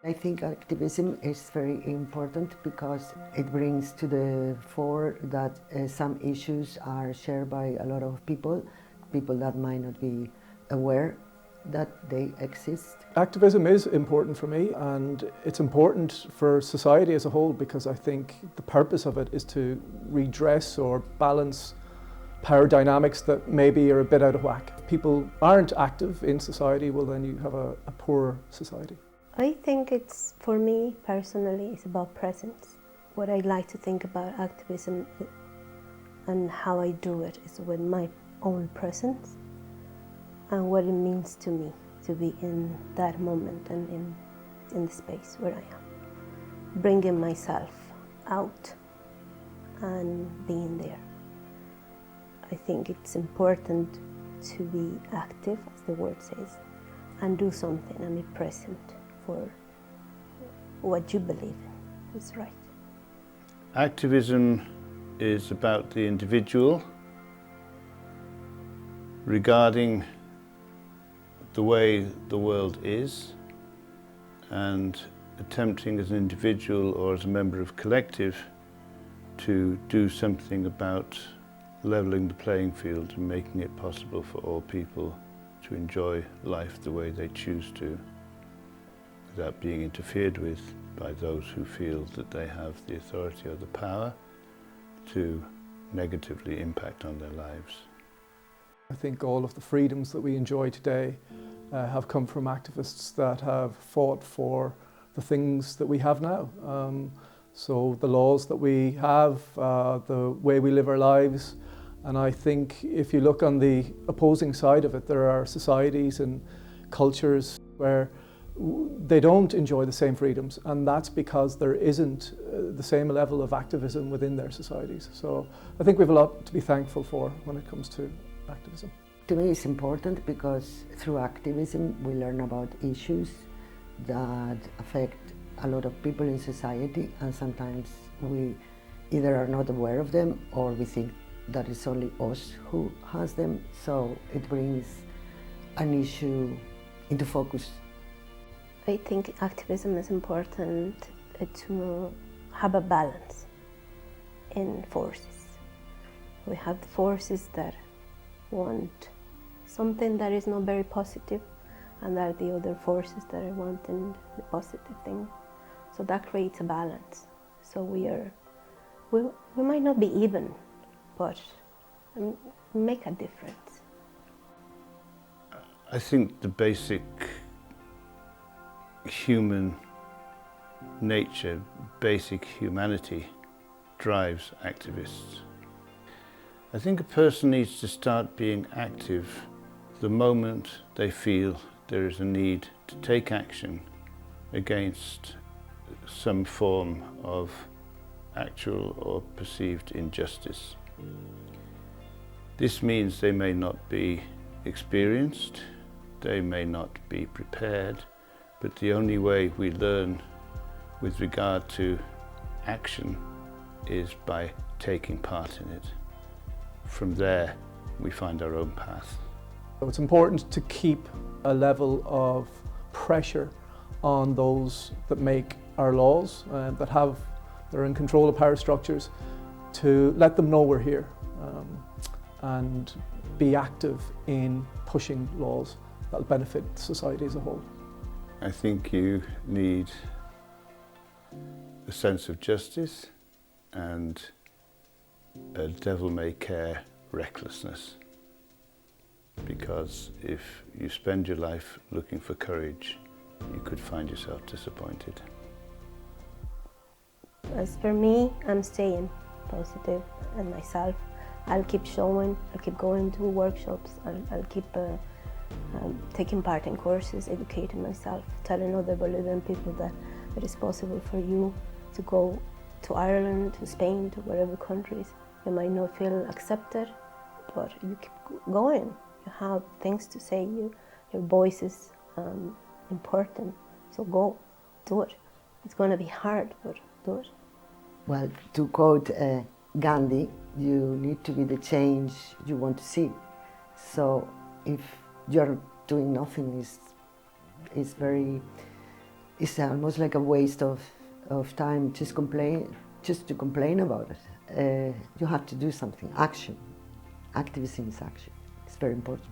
I think activism is very important because it brings to the fore that some issues are shared by a lot of people that might not be aware that they exist. Activism is important for me, and it's important for society as a whole, because I think the purpose of it is to redress or balance power dynamics that maybe are a bit out of whack. If people aren't active in society, well then you have a poor society. I think it's, for me personally, it's about presence. What I like to think about activism and how I do it is with my own presence and what it means to me to be in that moment and in the space where I am. Bringing myself out and being there. I think it's important to be active, as the word says, and do something and be present for what you believe in is right. Activism is about the individual regarding the way the world is and attempting as an individual or as a member of a collective to do something about levelling the playing field and making it possible for all people to enjoy life the way they choose to, without being interfered with by those who feel that they have the authority or the power to negatively impact on their lives. I think all of the freedoms that we enjoy today have come from activists that have fought for the things that we have now. So the laws that we have, the way we live our lives, and I think if you look on the opposing side of it, there are societies and cultures where they don't enjoy the same freedoms, and that's because there isn't the same level of activism within their societies. So I think we have a lot to be thankful for when it comes to activism. To me it's important because through activism we learn about issues that affect a lot of people in society, and sometimes we either are not aware of them or we think that it's only us who has them, so it brings an issue into focus. I think activism is important to have a balance in forces. We have the forces that want something that is not very positive, and there are the other forces that are wanting the positive thing. So that creates a balance. So we might not be even, but make a difference. I think the basic human nature, basic humanity drives activists. I think a person needs to start being active the moment they feel there is a need to take action against some form of actual or perceived injustice. This means they may not be experienced, they may not be prepared, but the only way we learn with regard to action is by taking part in it. From there, we find our own path. It's important to keep a level of pressure on those that make our laws, that are in control of power structures, to let them know we're here and be active in pushing laws that will benefit society as a whole. I think you need a sense of justice and a devil-may-care recklessness, because if you spend your life looking for courage, you could find yourself disappointed. As for me, I'm staying positive in myself. I'll keep showing, I'll keep going to workshops, I'll keep taking part in courses, educating myself, telling other Bolivian people that it is possible for you to go to Ireland, to Spain, to whatever countries. You might not feel accepted, but you keep going. You have things to say, your voice is important, so go, do it. It's going to be hard, but do it. Well, to quote Gandhi, you need to be the change you want to see. So if you're doing nothing, is very it's almost like a waste of time just to complain about it. You have to do something. Action. Activism is action. It's very important.